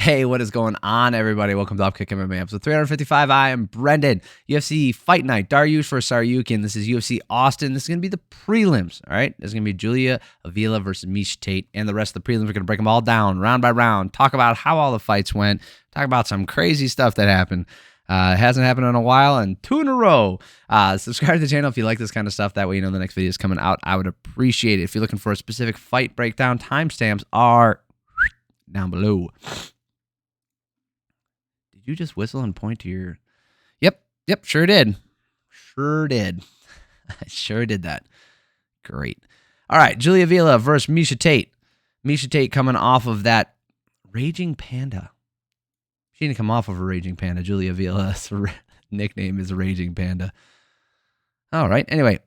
Hey, what is going on, everybody? Welcome to Upkick MMA episode 355. I am Brendan. UFC Fight Night, Dariush versus Saryukin. This is UFC Austin. This is going to be the prelims, all right? This is going to be Julia Avila versus Miesha Tate, and the rest of the prelims. We're going to break them all down, round by round, talk about how all the fights went, talk about some crazy stuff that happened. It hasn't happened in a while, and 2 in a row. Subscribe to the channel if you like this kind of stuff. That way you know the next video is coming out. I would appreciate it. If you're looking for a specific fight breakdown, timestamps are down below. Did you just whistle and point to your... Yep, sure did. I sure did that. Great. All right, Julia Avila versus Miesha Tate. Miesha Tate coming off of that Raging Panda. She didn't come off of a Raging Panda. Julia Avila's nickname is Raging Panda. All right, anyway,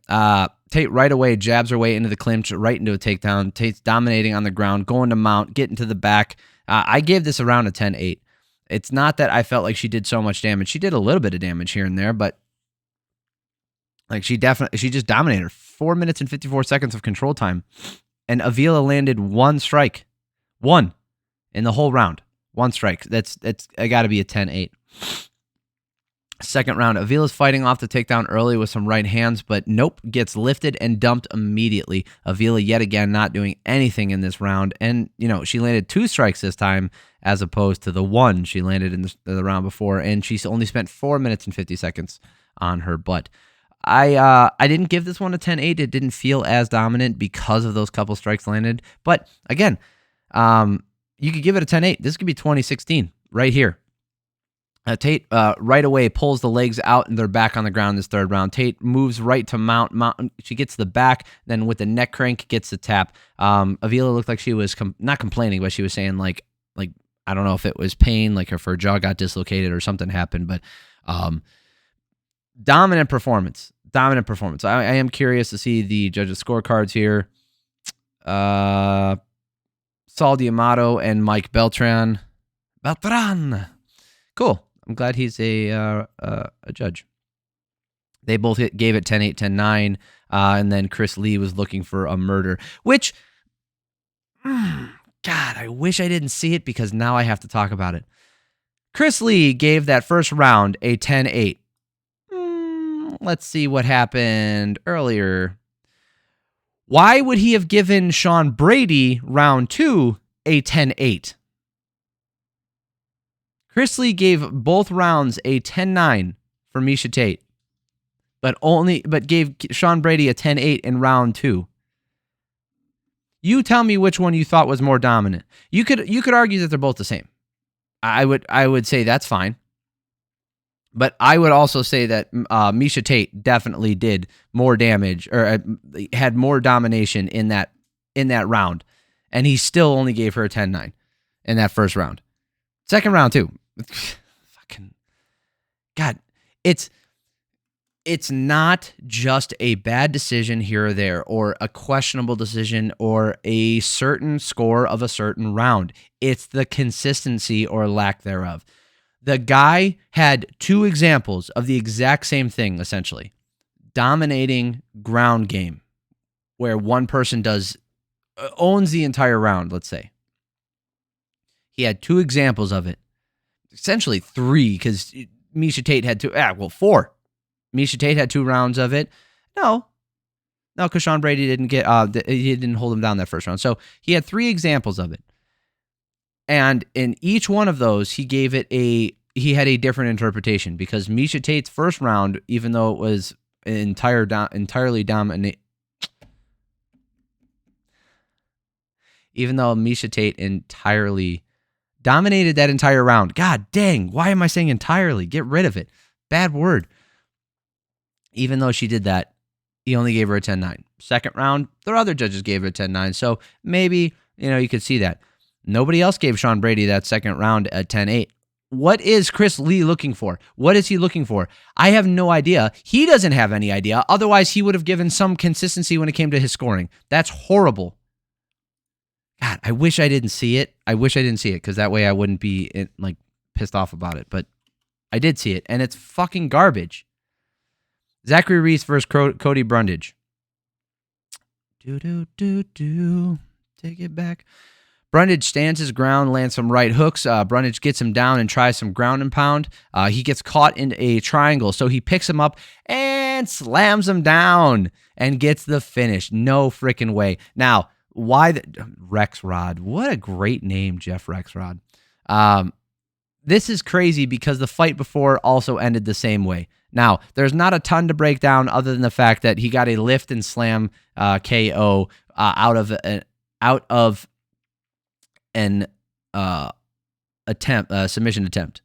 Tate right away jabs her way into the clinch, right into a takedown. Tate's dominating on the ground, going to mount, getting to the back. I gave this around a 10-8. It's not that I felt like she did so much damage. She did a little bit of damage here and there, but like she just dominated her. 4 minutes and 54 seconds of control time. And Avila landed one strike. One in the whole round. One strike. That's got to be a 10-8. Second round, Avila's fighting off the takedown early with some right hands, but nope, gets lifted and dumped immediately. Avila yet again not doing anything in this round. And, you know, she landed 2 strikes this time as opposed to the 1 she landed in the round before, and she only spent 4 minutes and 50 seconds on her butt. I didn't give this one a 10-8. It didn't feel as dominant because of those couple strikes landed. But, again, you could give it a 10-8. This could be 2016 right here. Tate right away pulls the legs out, and they're back on the ground this third round. Tate moves right to mount. She gets the back, then with the neck crank gets the tap. Avila looked like she was not complaining, but she was saying like I don't know if it was pain, like if her jaw got dislocated or something happened, but dominant performance. I am curious to see the judges' scorecards here. Saul D'Amato and Mike Beltran. Cool. I'm glad he's a judge. They both gave it 10-8, 10-9, and then Chris Lee was looking for a murder, which, God, I wish I didn't see it because now I have to talk about it. Chris Lee gave that first round a 10-8. Let's see what happened earlier. Why would he have given Sean Brady round 2 a 10-8? Chris Lee gave both rounds a 10-9 for Miesha Tate, but gave Sean Brady a 10-8 in round 2. You tell me which one you thought was more dominant. You could argue that they're both the same. I would say that's fine. But I would also say that Miesha Tate definitely did more damage or had more domination in that round, and he still only gave her a 10-9 in that first round. Second round too. Fucking God, it's not just a bad decision here or there, or a questionable decision, or a certain score of a certain round. It's the consistency or lack thereof. The guy had 2 examples of the exact same thing, essentially. Dominating ground game, where one person owns the entire round, let's say. He had 2 examples of it. Essentially 3, because Miesha Tate had 4. Miesha Tate had 2 rounds of it. No, because Sean Brady didn't he didn't hold him down that first round. So he had 3 examples of it. And in each one of those, he had a different interpretation, because Miesha Tate's first round, even though it was entirely dominant, even though Miesha Tate entirely dominated that entire round. God dang, why am I saying entirely? Get rid of it. Bad word. Even though she did that, he only gave her a 10-9. Second round, their other judges gave her a 10-9. So maybe, you could see that. Nobody else gave Sean Brady that second round a 10-8. What is Chris Lee looking for? What is he looking for? I have no idea. He doesn't have any idea. Otherwise, he would have given some consistency when it came to his scoring. That's horrible. God, I wish I didn't see it. Because that way I wouldn't be pissed off about it. But I did see it, and it's fucking garbage. Zachary Reese versus Cody Brundage. Take it back. Brundage stands his ground, lands some right hooks. Brundage gets him down and tries some ground and pound. He gets caught in a triangle, so he picks him up and slams him down and gets the finish. No freaking way. Now, why the Rexrod? What a great name, Jeff Rexrod. This is crazy because the fight before also ended the same way. Now, there's not a ton to break down other than the fact that he got a lift and slam KO out of an submission attempt.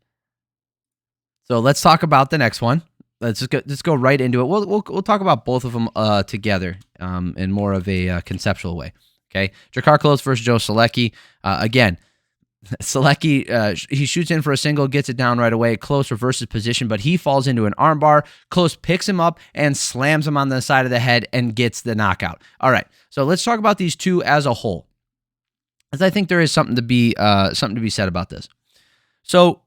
So let's talk about the next one. Let's go right into it. We'll talk about both of them together in more of a conceptual way. Okay, Drakkar Klose versus Joe Solecki. Again, Solecki, he shoots in for a single, gets it down right away. Klose reverses position, but he falls into an armbar. Klose picks him up and slams him on the side of the head and gets the knockout. All right, so let's talk about these two as a whole, as I think there is something to be said about this. So,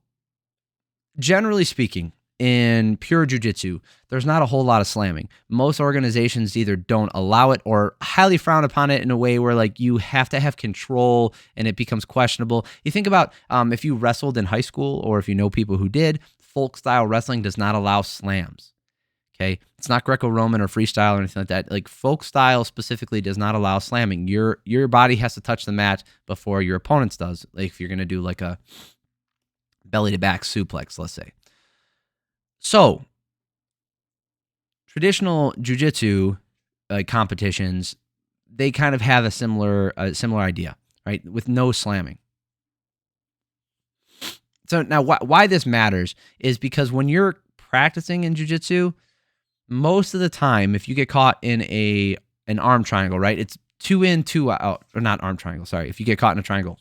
generally speaking, in pure jiu-jitsu, there's not a whole lot of slamming. Most organizations either don't allow it or highly frown upon it in a way where like you have to have control and it becomes questionable. You think about if you wrestled in high school or if you know people who did, folk-style wrestling does not allow slams. Okay, it's not Greco-Roman or freestyle or anything like that. Like folk style specifically does not allow slamming. Your body has to touch the mat before your opponent's does. Like if you're gonna do like a belly to back suplex, let's say. So, traditional jiu-jitsu competitions, they kind of have a similar idea, right? With no slamming. So now, why this matters is because when you're practicing in jiu-jitsu, most of the time, if you get caught in an arm triangle, right? It's 2 in, 2 out, or not arm triangle. Sorry, if you get caught in a triangle,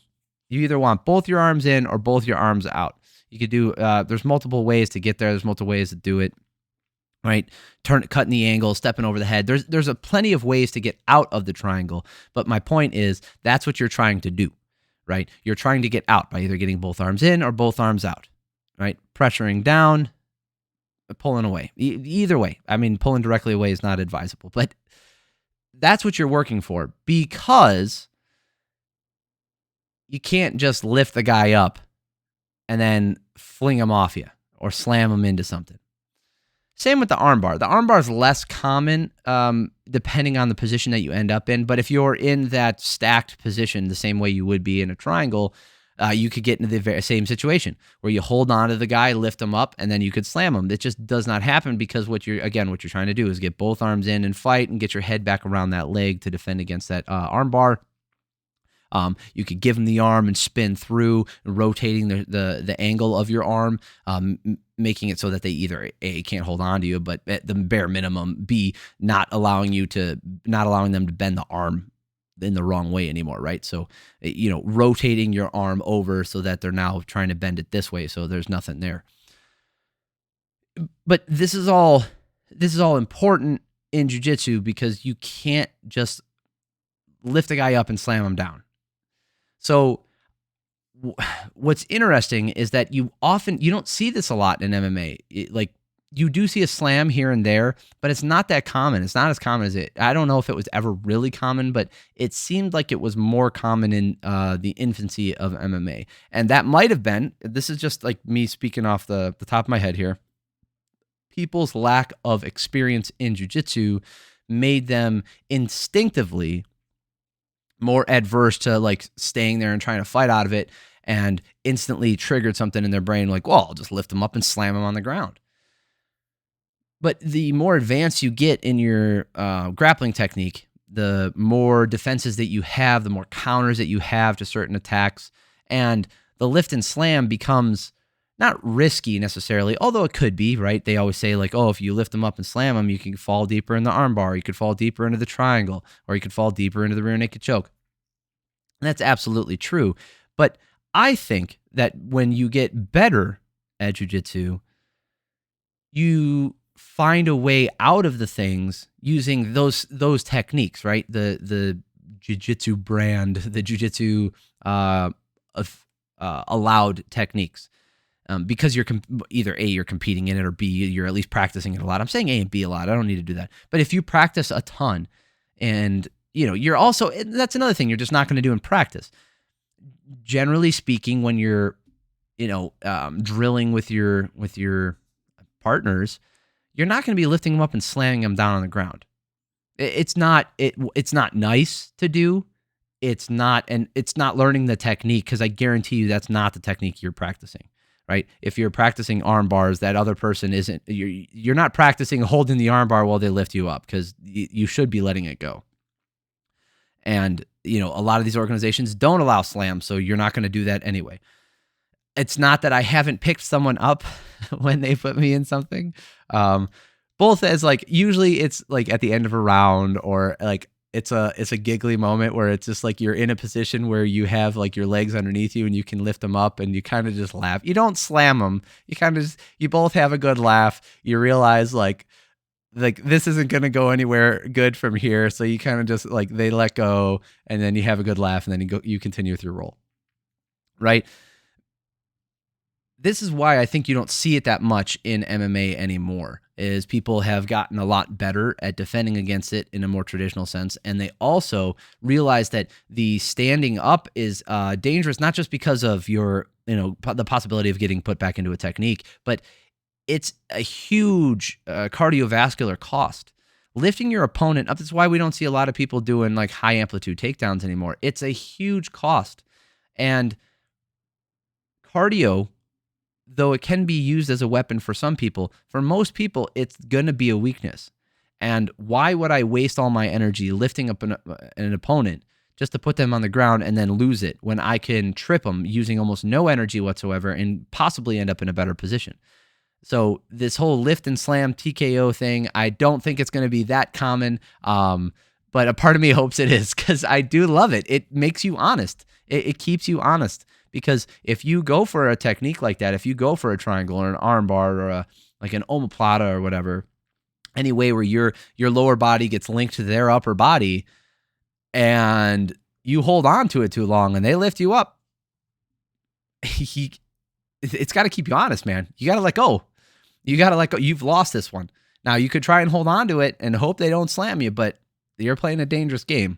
you either want both your arms in or both your arms out. You could do, there's multiple ways to get there. There's multiple ways to do it, right? Cutting the angle, stepping over the head. There's plenty of ways to get out of the triangle. But my point is, that's what you're trying to do, right? You're trying to get out by either getting both arms in or both arms out, right? Pressuring down, pulling away. Either way. I mean, pulling directly away is not advisable. But that's what you're working for, because you can't just lift the guy up and then fling him off you or slam him into something. Same with the armbar. The armbar is less common depending on the position that you end up in, but if you're in that stacked position the same way you would be in a triangle, you could get into the same situation where you hold on to the guy, lift him up, and then you could slam him. It just does not happen because what you're trying to do is get both arms in and fight and get your head back around that leg to defend against that armbar. You could give him the arm and spin through, rotating the angle of your arm, making it so that they either A, can't hold on to you, but at the bare minimum, B, not allowing them to bend the arm in the wrong way anymore, right? So, rotating your arm over so that they're now trying to bend it this way, so there's nothing there. But this is all important in jiu-jitsu because you can't just lift a guy up and slam him down. So what's interesting is that you don't see this a lot in MMA. You do see a slam here and there, but it's not that common. It's not as common as it. I don't know if it was ever really common, but it seemed like it was more common in the infancy of MMA. And that might have been, this is just like me speaking off the top of my head here, people's lack of experience in jiu-jitsu made them instinctively more adverse to like staying there and trying to fight out of it, and instantly triggered something in their brain like, well, I'll just lift them up and slam them on the ground. But the more advanced you get in your grappling technique, the more defenses that you have, the more counters that you have to certain attacks, and the lift and slam becomes not risky necessarily, although it could be, right? They always say like, oh, if you lift them up and slam them, you can fall deeper in the armbar, you could fall deeper into the triangle, or you could fall deeper into the rear naked choke. And that's absolutely true. But I think that when you get better at jiu-jitsu, you find a way out of the things using those techniques, right? The jiu-jitsu brand, the jiu-jitsu allowed techniques. Because you're either A, you're competing in it, or B, you're at least practicing it a lot. I'm saying A and B a lot. I don't need to do that. But if you practice a ton, and you're also, that's another thing you're just not going to do in practice. generally speaking, when you're, drilling with your partners, you're not going to be lifting them up and slamming them down on the ground. It's not nice to do. It's not learning the technique, because I guarantee you that's not the technique you're practicing, right? If you're practicing arm bars, that other person isn't. You're not practicing holding the arm bar while they lift you up, because you should be letting it go. And a lot of these organizations don't allow slams, so you're not going to do that anyway. It's not that I haven't picked someone up when they put me in something. Both as usually it's at the end of a round, or it's a giggly moment where it's just you're in a position where you have your legs underneath you and you can lift them up, and you kind of just laugh. You don't slam them. You both have a good laugh. You realize this isn't going to go anywhere good from here. So you kind of just they let go, and then you have a good laugh, and then you continue with your roll. Right. This is why I think you don't see it that much in MMA anymore, is people have gotten a lot better at defending against it in a more traditional sense. And they also realize that the standing up is dangerous, not just because of your, the possibility of getting put back into a technique, but it's a huge cardiovascular cost. Lifting your opponent up, that's why we don't see a lot of people doing high amplitude takedowns anymore. It's a huge cost. And cardio, though it can be used as a weapon for some people, for most people, it's going to be a weakness. And why would I waste all my energy lifting up an opponent just to put them on the ground and then lose it, when I can trip them using almost no energy whatsoever and possibly end up in a better position? So this whole lift and slam TKO thing, I don't think it's going to be that common, but a part of me hopes it is, because I do love it. It makes you honest. It keeps you honest. Because if you go for a technique like that, if you go for a triangle or an arm bar or an omoplata or whatever, any way where your lower body gets linked to their upper body, and you hold on to it too long and they lift you up, it's got to keep you honest, man. You got to let go. You've lost this one. Now, you could try and hold on to it and hope they don't slam you, but you're playing a dangerous game.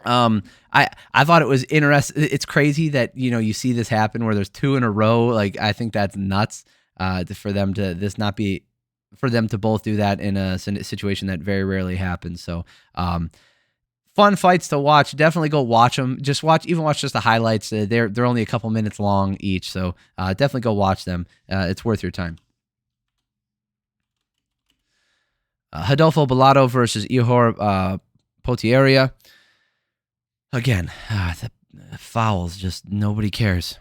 I thought it was interesting. It's crazy that, you see this happen where there's two in a row. I think that's nuts, for them to both do that in a situation that very rarely happens. So, fun fights to watch. Definitely go watch them. Watch just the highlights. They're only a couple minutes long each. So, definitely go watch them. It's worth your time. Rodolfo Bellato versus Ihor, Potieria. Again, the fouls, just nobody cares.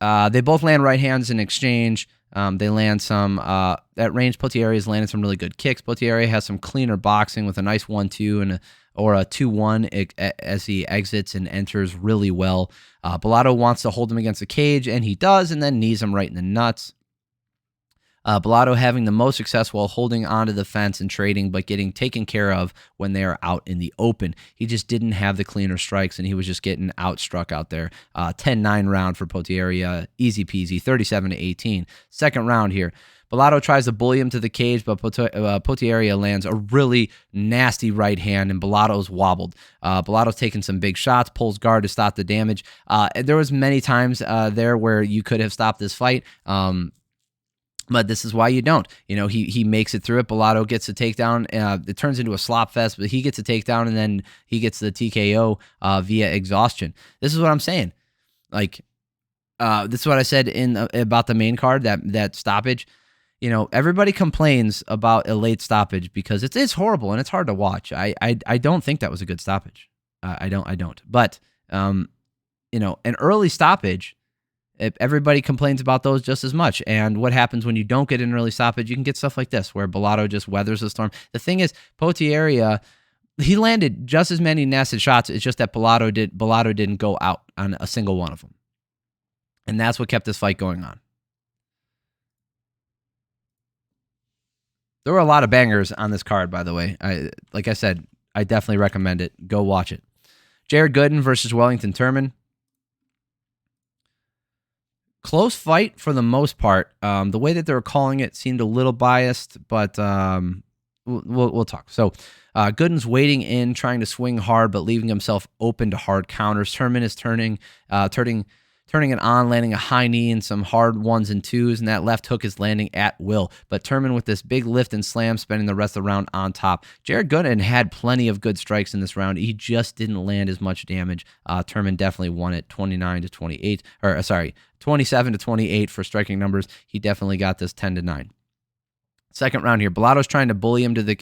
They both land right hands in exchange. They land some, at range, Potieria has landed some really good kicks. Potieria has some cleaner boxing with a nice 1-2 or a 2-1 as he exits and enters really well. Bellato wants to hold him against the cage, and he does, and then knees him right in the nuts. Bellato having the most success while holding onto the fence and trading, but getting taken care of when they are out in the open. He just didn't have the cleaner strikes, and he was just getting outstruck out there. 10-9 round for Potieria, easy peasy, 37-18. Second round here. Bellato tries to bully him to the cage, but Potieria lands a really nasty right hand, and Bellato's wobbled. Bellato's taking some big shots, pulls guard to stop the damage. There was many times there where you could have stopped this fight. But this is why you don't. He makes it through it. Bellato gets a takedown. It turns into a slop fest, but he gets a takedown, and then he gets the TKO via exhaustion. This is what I'm saying. This is what I said about the main card, that stoppage. Everybody complains about a late stoppage because it's horrible and it's hard to watch. I don't think that was a good stoppage. I don't. But an early stoppage, everybody complains about those just as much. And what happens when you don't get an early stoppage? You can get stuff like this, where Bellato just weathers the storm. The thing is, Potieria, he landed just as many nested shots. It's just that Bellato didn't go out on a single one of them. And that's what kept this fight going on. There were a lot of bangers on this card, by the way. Like I said, I definitely recommend it. Go watch it. Jared Gooden versus Wellington Turman. Close fight for the most part. The way that they were calling it seemed a little biased, but we'll talk. So Gooden's waiting in, trying to swing hard, but leaving himself open to hard counters. Turman is turning it on, landing a high knee and some hard 1s and 2s, and that left hook is landing at will. But Turman with this big lift and slam, spending the rest of the round on top. Jared Gooden had plenty of good strikes in this round. He just didn't land as much damage. Turman definitely won it 27-28 for striking numbers. He definitely got this 10-9. Second round here, Bellato's trying to bully him to the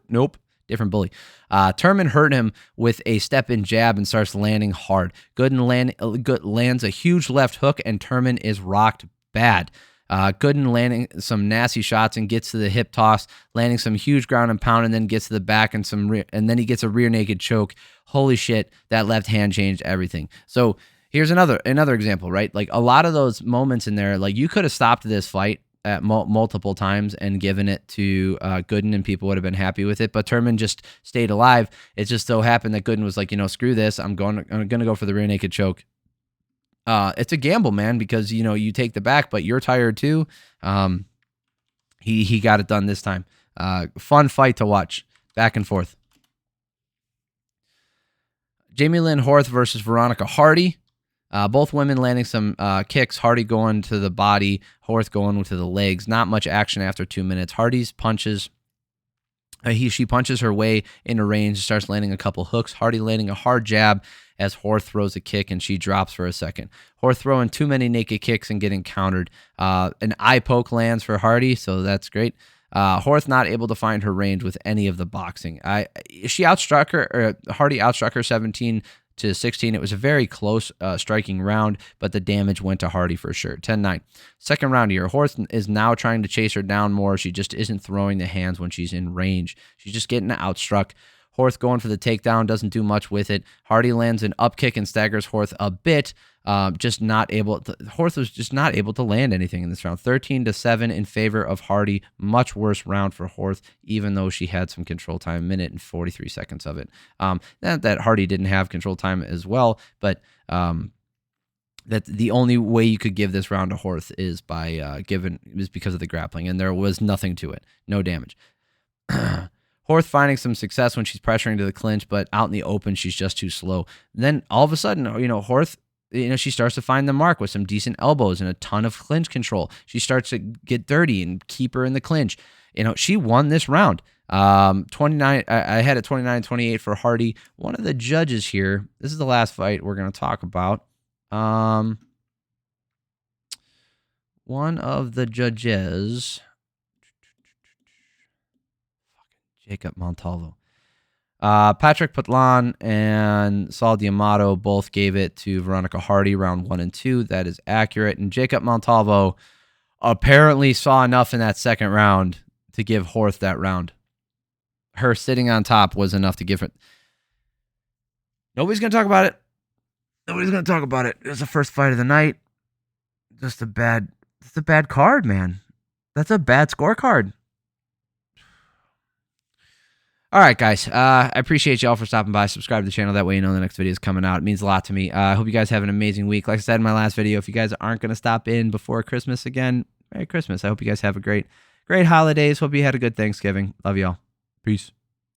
nope. Different bully. Turman hurt him with a step-in jab and starts landing hard. Gooden lands a huge left hook, and Turman is rocked bad. Gooden landing some nasty shots and gets to the hip toss, landing some huge ground and pound, and then gets to the back and and then he gets a rear naked choke. Holy shit, that left hand changed everything. So here's another example, right? Like a lot of those moments in there, like you could have stopped this fight at multiple times and given it to Gooden, and people would have been happy with it. But Turman just stayed alive. It just so happened that Gooden was like, screw this. I'm gonna go for the rear naked choke. It's a gamble, man, because you take the back, but you're tired too. He got it done this time. Fun fight to watch, back and forth. Jamey-Lyn Horth versus Veronica Hardy. Both women landing some kicks. Hardy going to the body, Horth going to the legs. Not much action after 2 minutes. Hardy's punches. She punches her way into range, starts landing a couple hooks. Hardy landing a hard jab as Horth throws a kick, and she drops for a second. Horth throwing too many naked kicks and getting countered. An eye poke lands for Hardy, so that's great. Horth not able to find her range with any of the boxing. Hardy outstruck her 17-16. It was a very close striking round, but the damage went to Hardy for sure. 10-9. Second round here. Horth is now trying to chase her down more. She just isn't throwing the hands when she's in range. She's just getting outstruck. Horth going for the takedown, doesn't do much with it. Hardy lands an up kick and staggers Horth a bit. Horth was just not able to land anything in this round. 13-7 in favor of Hardy. Much worse round for Horth, even though she had some control time, 1:43 of it. That Hardy didn't have control time as well, but that the only way you could give this round to Horth is because of the grappling, and there was nothing to it. No damage. Horth finding some success when she's pressuring to the clinch, but out in the open, she's just too slow. And then all of a sudden, Horth, she starts to find the mark with some decent elbows and a ton of clinch control. She starts to get dirty and keep her in the clinch. She won this round. 29. I had it 29-28 for Hardy. One of the judges here, this is the last fight we're going to talk about. One of the judges, Jacob Montalvo. Patrick Patlan and Saul D'Amato both gave it to Veronica Hardy round 1 and 2. That is accurate. And Jacob Montalvo apparently saw enough in that second round to give Horth that round. Her sitting on top was enough to give it. Nobody's going to talk about it. It was the first fight of the night. It's a bad card, man. That's a bad scorecard. All right, guys. I appreciate y'all for stopping by. Subscribe to the channel. That way you know the next video is coming out. It means a lot to me. I hope you guys have an amazing week. Like I said in my last video, if you guys aren't going to stop in before Christmas again, Merry Christmas. I hope you guys have a great holidays. Hope you had a good Thanksgiving. Love y'all. Peace.